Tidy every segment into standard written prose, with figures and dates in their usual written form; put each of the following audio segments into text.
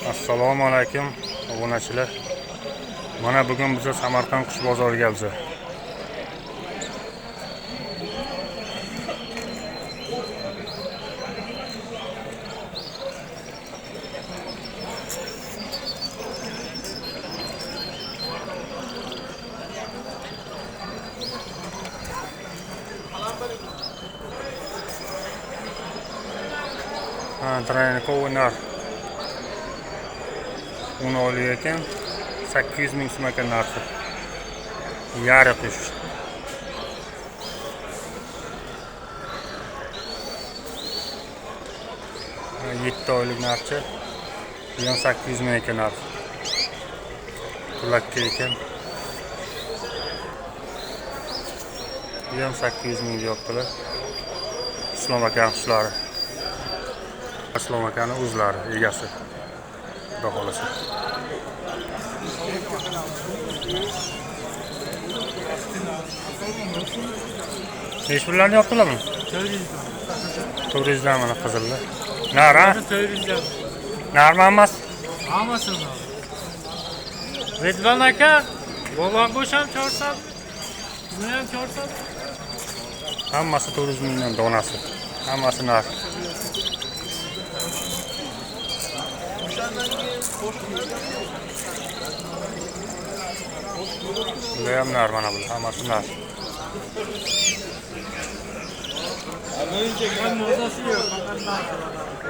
Assalomu alaykum obunachilar. Mana bugun biz Samarqand qush bozoriga keldik. Treniko o'ynar. Uni oliy ekan 800 ming so'm ekan narxi. Yari qush. Yetti oylik narxi. Bu ham 800 ming ekan narxi. Kulakka ekan. Bu ham 800 ming deyaptilar. Islom aka qushlari. Islom akani o'zlari, egasi. Xudo xolasa. Nechlarni yopdilarmi? 400 dan mana qizillar. Nara? 400 Narma emas. Hammasini. Ridvan aka, bobom bo'sham 400. Buni ham 400. Hammasi 400 mingdan donasi. Hammasi nar. Bular nar mana bular, hammasi nar.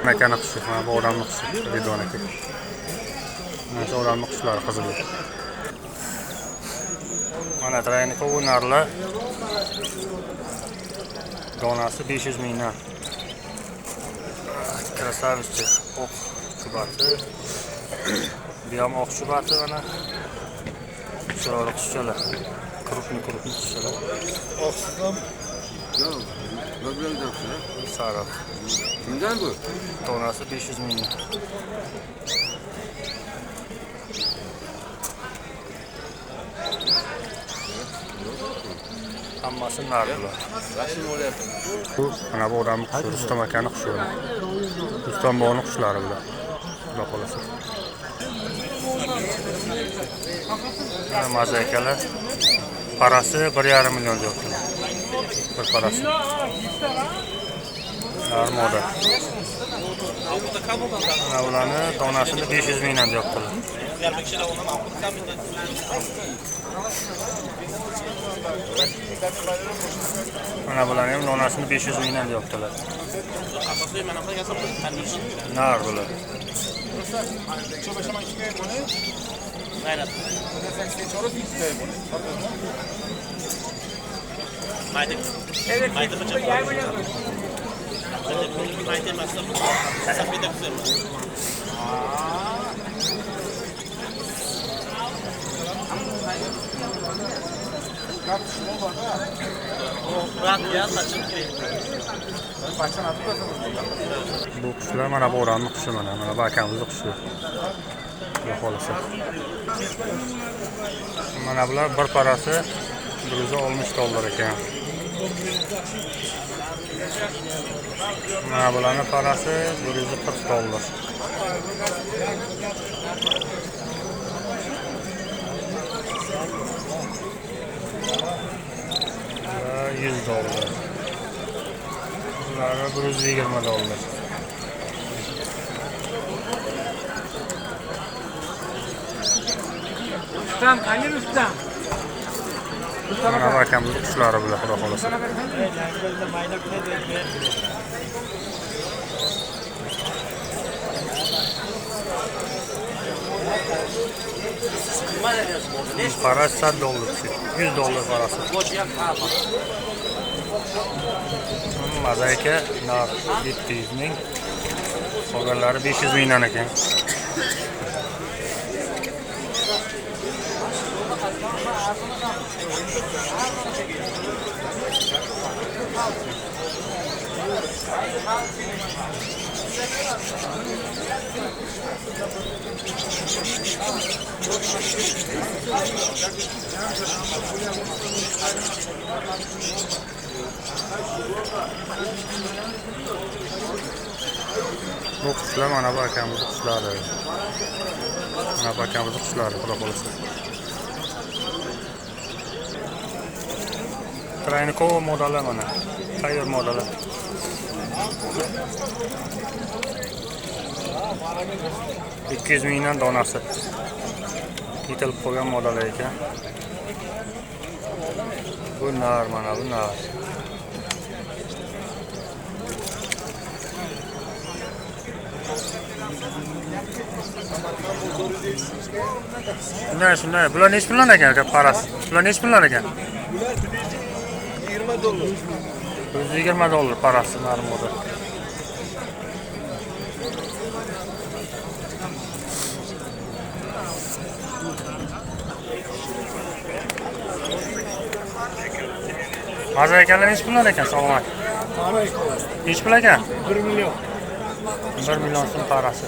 Makani qushi, mana bu odamni qushi, Ridvan aka. Mana shu odamni qushlari qizil. Mana treniko o'ynarlar. Donasi 500 mingdan. Krasavitchi oq chubati. Bu ham oq chubati mana. Chiroyli qushchalar. Krupni qushchalar. Oqshom. Yo'q. Nima Sariq. Kimdan bu? Donasi 500 mingdan. Hammasi narxlar. Rashin olyapti. Bu mana bu odam qushi, Rustam akani qushi. Rustam bog'ning qushlari bular. Xudo xolasa. Mana mazakalar. Parasi 1,5 million deyaptilar. Bir parasi. Armoda. Mana ularni donasini 500 mingdan deyaptilar. Mana bularni ham donasini 500 mingdan deyaptilar. Nar bular. Bu qushlar mana bu odamning qushi mana bu akamizning qushi. Xudo xolasa. Mana bular bir parasi 160 dollar ekan. Mana bularning parasi 140 dollar. $100. Bunlar 120 dollar. Ustam, qani ustam? Mana akamizning qushlari bular, xudo xolasa. Parasi 100 dollar. 100 dollar parasi. Mazaka nar 700 ming. Qolganlari 500 mingdan ekan. Bu Bu qushlar mana bu akamizni qushlari. Mana bu akamizni qushlari, xudo xolasa. Traynikov modeli mana. Tayyor modeli. $200,000 dan donasi. Yetilib qolgan model ekan. Bu nar mana bu nar. Shunday. Bular nech puldan ekan parasi? Bular nech puldan ekan? $120 parasi nar model. Mazza ekanlar nech puldan ekan? Salom aka. Nech pul ekan? 1 million. 1 million so'm parasi.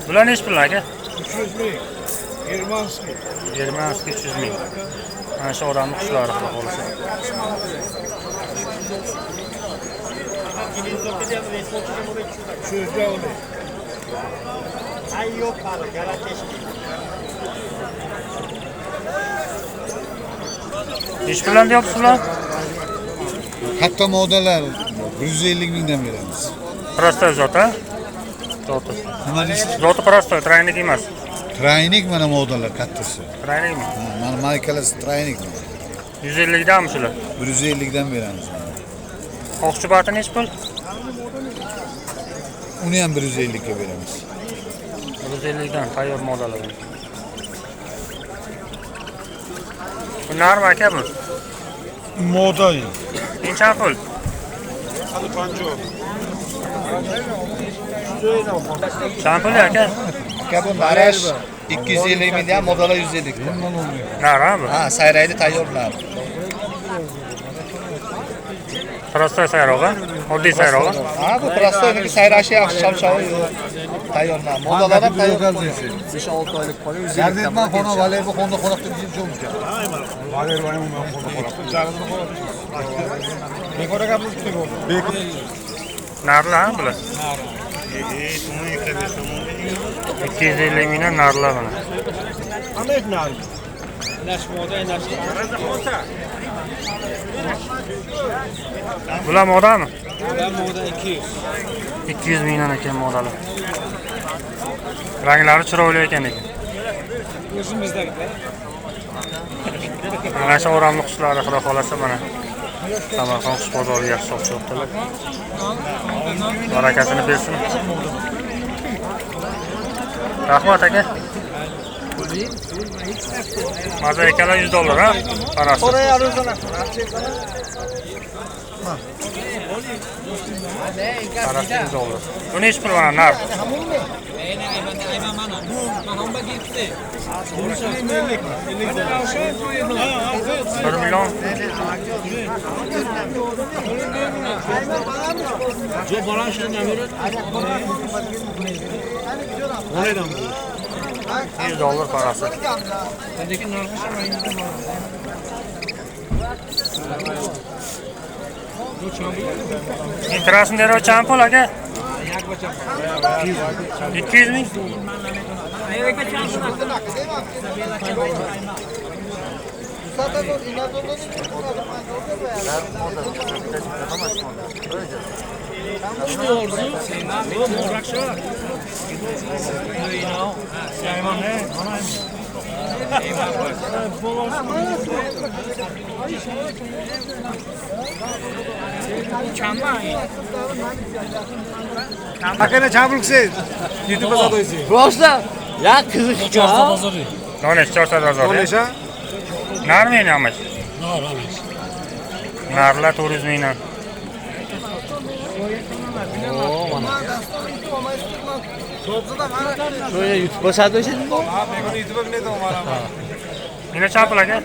Bular nech pul aka? 300,000. Germanskiy. Germanskiy 300,000. Mana shu odamning qushlari xudo xolasa. Nech puldan deyapsizlar? Katta modeller 150,000'dan beramiz. Prostoy zot, ha? Zoti. Nima deysiz? Zoti prostoy, traynik emas. Traynik mana modeller kattasi. Traynikmi? Mana markalasi traynik. 150 danmi shular? 150'dan beramiz. Oqchubati nech pul? Uni ham 150 ga beramiz. 150 dan tayyor modeli. Bu narmi aka bu? Model. Necha pul? Champul aka? Aka bu Marash 250 dan modeli 150 dan. Nar ha bu? Ha, sayraydi tayyorlar. Prostoy sayrog'i, oddiy sayrog'i. Ha, bu prostoyniki sayrashi yaxshi chavchavi yo'q. Tayyorlar. Modeller ham tayyor. 5-6 oylik qolib 150 dan. Zardetman xona Valerbo xonda qo'noqda bizim jo'muz. Narlar ha bular? 250 mingdan narlar mana. Bular modami? 200 mingdan ekan modeli. Ranglari chiroyli ekan. O'zimizdagilar. Mana shu oramli qushlari xudo xolasa mana. Samarqand qush bozori yaxshi soqchiqdilar. Barakasini bersin. Rahmat aka. Mazza ekanlar $100 ha? Parasi. Parasi $100. Bu nech pul mana nar? 1 million. $100 parası. Krasny dero champol aka? 200 ming. Akana çabukse YouTube'a satıyorsun. Prosta. Ya kızık ya. Donesh 400 bozor. Neşe? Nar mı yeniyormuş? Narlar 400 mingdan. Şöyle YouTube'a satıyorsun. Abi YouTube'a ne de var ama. Yine champol aka?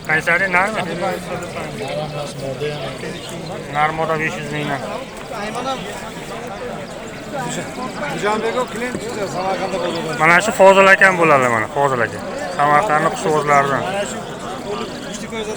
Kayseri nar mı? Nar moda 500 mingdan. Canbeko klient size Samarkand'da bozuldu. Mana shu Fozil akam bo'ladi mana, Fozil aka. Samarqandning qush o'zlaridan. Üçlü gözle